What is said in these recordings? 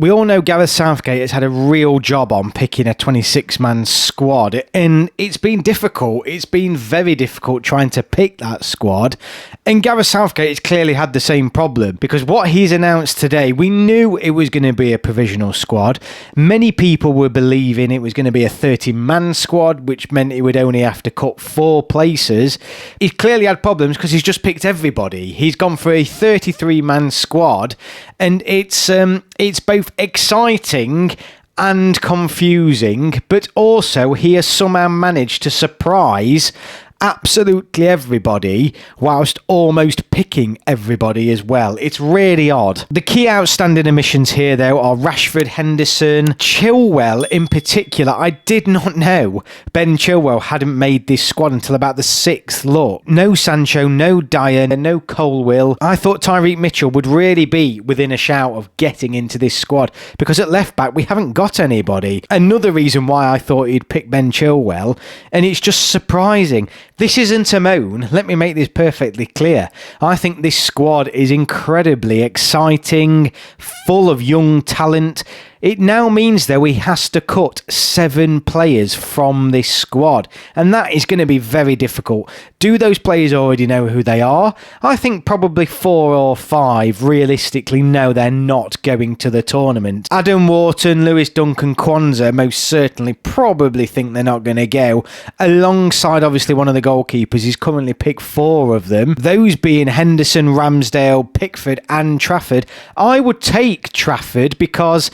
We all know Gareth Southgate has had a real job on picking a 26-man squad, and it's been difficult. It's been very difficult trying to pick that squad. And Gareth Southgate has clearly had the same problem, because what he's announced today, we knew it was going to be a provisional squad. Many people were believing it was going to be a 30-man squad, which meant he would only have to cut 4 places. He's clearly had problems because he's just picked everybody. He's gone for a 33-man squad, and it's both exciting and confusing, but also he has somehow managed to surprise absolutely everybody whilst almost picking everybody as well. It's really odd. The key outstanding omissions here, though, are Rashford, Henderson, Chilwell in particular. I did not know Ben Chilwell hadn't made this squad until about the 6th look. No Sancho, no Dyer, no Colwill. I thought Tyreek Mitchell would really be within a shout of getting into this squad, because at left back we haven't got anybody. Another reason why I thought he'd pick Ben Chilwell, and it's just surprising. This isn't a moan. Let me make this perfectly clear. I think this squad is incredibly exciting, full of young talent. It now means, though, he has to cut 7 players from this squad, and that is going to be very difficult. Do those players already know who they are? I think probably 4 or 5 realistically know they're not going to the tournament. Adam Wharton, Lewis Duncan, Kwanzaa most certainly probably think they're not going to go, alongside obviously one of the goalkeepers. He's currently picked 4 of them, those being Henderson, Ramsdale, Pickford and Trafford. I would take Trafford because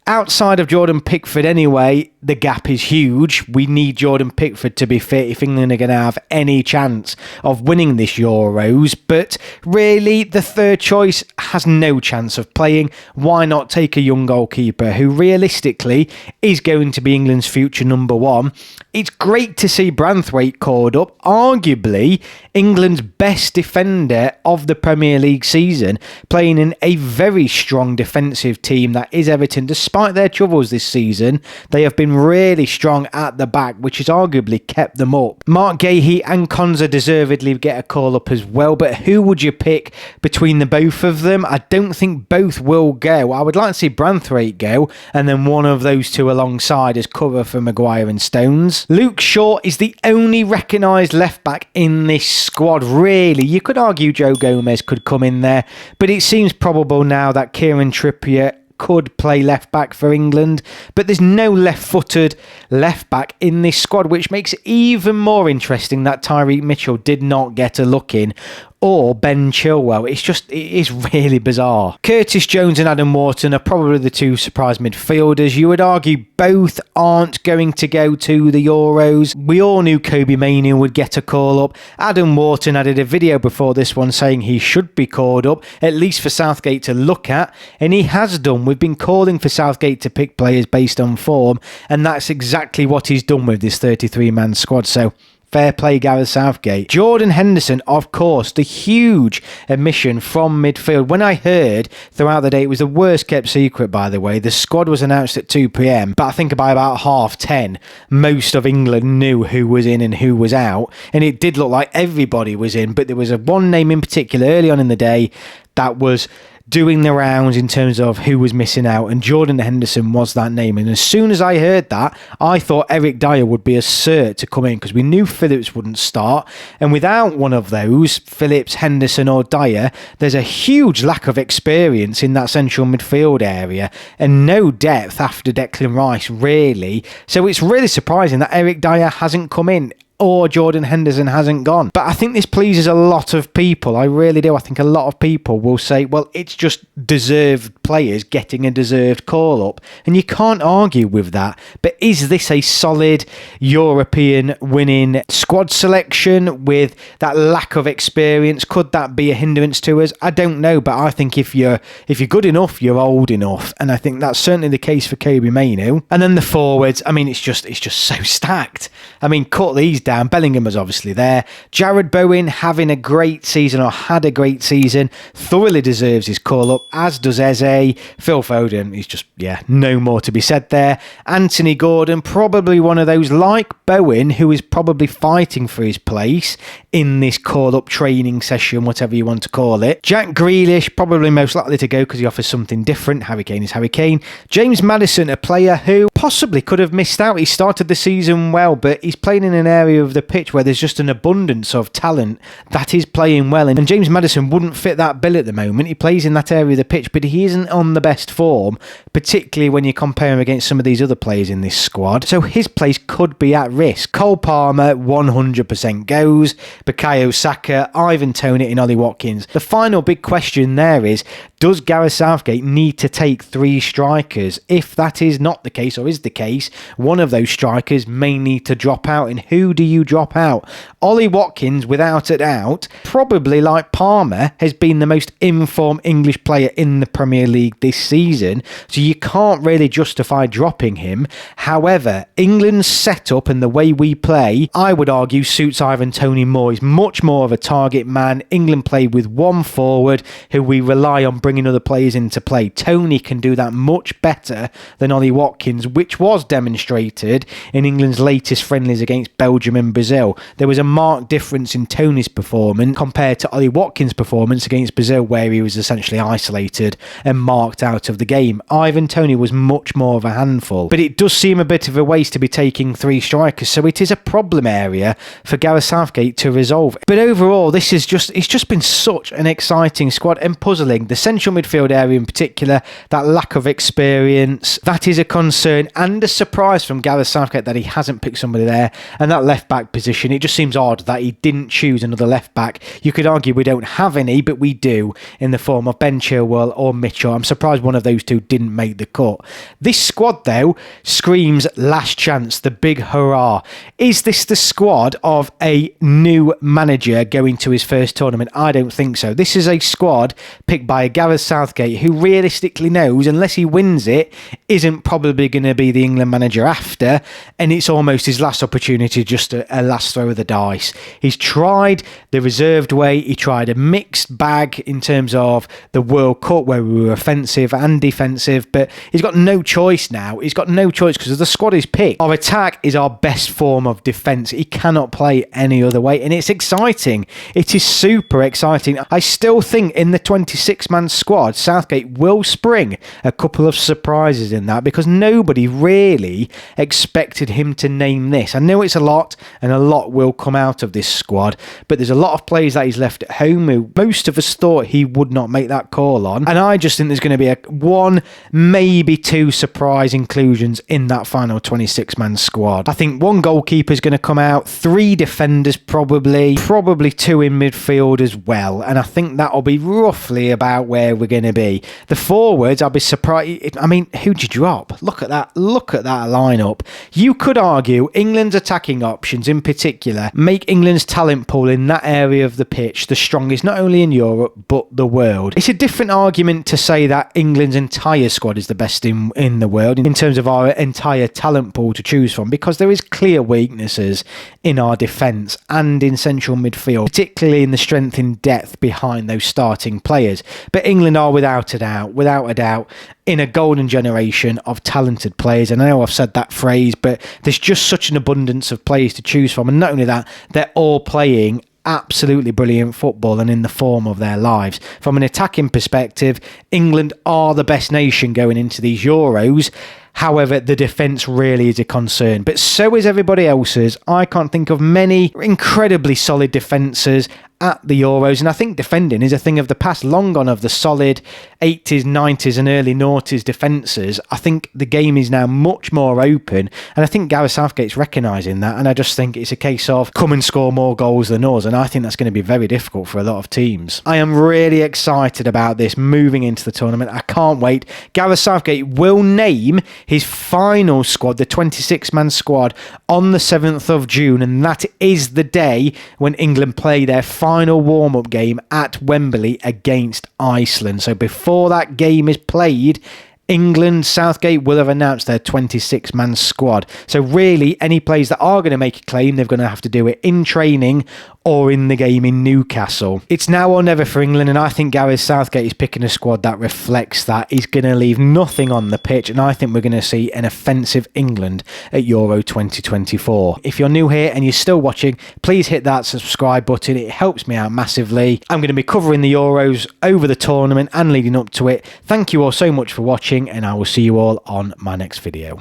outside of Jordan Pickford anyway, the gap is huge. We need Jordan Pickford to be fit if England are going to have any chance of winning this Euros. But really, the third choice has no chance of playing. Why not take a young goalkeeper who realistically is going to be England's future number 1? It's great to see Branthwaite called up, arguably England's best defender of the Premier League season, playing in a very strong defensive team that is Everton. Despite their troubles this season, they have been really strong at the back, which has arguably kept them up. Mark Gahey and Kwanzaa deservedly get a call up as well, but who would you pick between the both of them? I don't think both will go. I would like to see Branthwaite go, and then one of those two alongside as cover for Maguire and Stones. Luke Shaw is the only recognised left back in this squad, really. You could argue Joe Gomez could come in there, but it seems probable now that Kieran Trippier could play left back for England, but there's no left-footed left back in this squad, which makes it even more interesting that Tyreek Mitchell did not get a look in, or Ben Chilwell. It is really bizarre. Curtis Jones and Adam Wharton are probably the 2 surprise midfielders. You would argue both aren't going to go to the Euros. We all knew Kobbie Mainoo would get a call up. Adam Wharton added a video before this one saying he should be called up, at least for Southgate to look at, and he has done. We've been calling for Southgate to pick players based on form, and that's exactly what he's done with this 33-man squad, so fair play, Gareth Southgate. Jordan Henderson, of course, the huge omission from midfield. When I heard throughout the day, it was the worst kept secret, by the way. The squad was announced at 2 p.m, but I think by about 10:30, most of England knew who was in and who was out, and it did look like everybody was in, but there was one name in particular early on in the day that was doing the rounds in terms of who was missing out, and Jordan Henderson was that name. And as soon as I heard that, I thought Eric Dyer would be a cert to come in, because we knew Phillips wouldn't start, and without one of those, Phillips, Henderson or Dyer, there's a huge lack of experience in that central midfield area, and no depth after Declan Rice, really. So it's really surprising that Eric Dyer hasn't come in, or Jordan Henderson hasn't gone. But I think this pleases a lot of people. I really do. I think a lot of people will say, well, it's just deserved players getting a deserved call-up. And you can't argue with that. But is this a solid European winning squad selection with that lack of experience? Could that be a hindrance to us? I don't know. But I think if you're good enough, you're old enough. And I think that's certainly the case for Kobbie Mainoo. And then the forwards, I mean, it's just so stacked. I mean, cut these down. Bellingham was obviously there. Jared Bowen having a great season, or had a great season, thoroughly deserves his call-up, as does Eze. Phil Foden, he's just, no more to be said there. Anthony Gordon, probably one of those, like Bowen, who is probably fighting for his place in this call-up training session, whatever you want to call it. Jack Grealish, probably most likely to go because he offers something different. Harry Kane is Harry Kane. James Maddison, a player who possibly could have missed out. He started the season well, but he's playing in an area of the pitch where there's just an abundance of talent that is playing well. And James Maddison wouldn't fit that bill at the moment. He plays in that area of the pitch, but he isn't on the best form, particularly when you compare him against some of these other players in this squad. So his place could be at risk. Cole Palmer, 100% goes. Bukayo Saka, Ivan Toney and Ollie Watkins. The final big question there is, does Gareth Southgate need to take 3 strikers? If that is not the case, or is the case, one of those strikers may need to drop out. And who do you drop out? Ollie Watkins, without a doubt, probably like Palmer, has been the most informed English player in the Premier League this season, so you can't really justify dropping him. However, England's setup and the way we play, I would argue, suits Ivan Toney more. He's much more of a target man. England play with one forward who we rely on bringing other players into play. Toney can do that much better than Ollie Watkins, which was demonstrated in England's latest friendlies against Belgium and Brazil. There was a marked difference in Toney's performance compared to Ollie Watkins' performance against Brazil, where he was essentially isolated and marked out of the game. Ivan Toney was much more of a handful, but it does seem a bit of a waste to be taking 3 strikers, so it is a problem area for Gareth Southgate to resolve. But overall, it's just been such an exciting squad and puzzling. The central midfield area in particular, that lack of experience, that is a concern and a surprise from Gareth Southgate that he hasn't picked somebody there. And that left back position, it just seems odd that he didn't choose another left back. You could argue we don't have any, but we do, in the form of Ben Chilwell or Mitchell. I'm surprised one of those two didn't make the cut. This squad, though, screams last chance, the big hurrah. Is this the squad of a new manager going to his first tournament? I don't think so. This is a squad picked by Gareth Southgate, who realistically knows, unless he wins it, isn't probably going to be the England manager after, and it's almost his last opportunity, just a last throw of the dice. He's tried the reserved way, he tried a mixed bag in terms of the World Cup, where we were offensive and defensive, but he's got no choice now. He's got no choice because the squad is picked. Our attack is our best form of defence. He cannot play any other way, and it's exciting. It is super exciting. I still think in the 26-man squad, Southgate will spring a couple of surprises in that, because nobody really expected him to name this. I know it's a lot, and a lot will come out of this squad, but there's a lot of players that he's left at home who most of us thought he would not make that call on, and I just think there's going to be one, maybe 2 surprise inclusions in that final 26-man squad. I think 1 goalkeeper is going to come out, 3 defenders probably 2 in midfield as well, and I think that'll be roughly about where we're going to be. The forwards, I'll be surprised. I mean, who'd you drop? Look at that lineup. You could argue England's attacking options in particular make England's talent pool in that area of the pitch the strongest, not only in Europe but the world. It's a different argument to say that England's entire squad is the best in the world in terms of our entire talent pool to choose from, because there is clear weaknesses in our defence and in central midfield, particularly in the strength in depth behind those starting players. But England are without a doubt in a golden generation of talented players, and I know I've said that phrase, but there's just such an abundance of players to choose from, and not only that, they're all playing absolutely brilliant football and in the form of their lives. From an attacking perspective, England are the best nation going into these Euros. However, the defence really is a concern, but so is everybody else's. I can't think of many incredibly solid defences at the Euros, and I think defending is a thing of the past, long gone of the solid 80s, 90s and early noughties defences. I think the game is now much more open, and I think Gareth Southgate's recognising that, and I just think it's a case of come and score more goals than us, and I think that's going to be very difficult for a lot of teams. I am really excited about this moving into the tournament. I can't wait. Gareth Southgate will name his final squad, the 26-man squad, on the 7th of June, and that is the day when England play their final warm-up game at Wembley against Iceland. So before that game is played, England, Southgate will have announced their 26-man squad. So really, any players that are going to make a claim, they're going to have to do it in training or in the game in Newcastle. It's now or never for England, and I think Gareth Southgate is picking a squad that reflects that. He's going to leave nothing on the pitch, and I think we're going to see an offensive England at Euro 2024. If you're new here and you're still watching, please hit that subscribe button. It helps me out massively. I'm going to be covering the Euros over the tournament and leading up to it. Thank you all so much for watching, and I will see you all on my next video.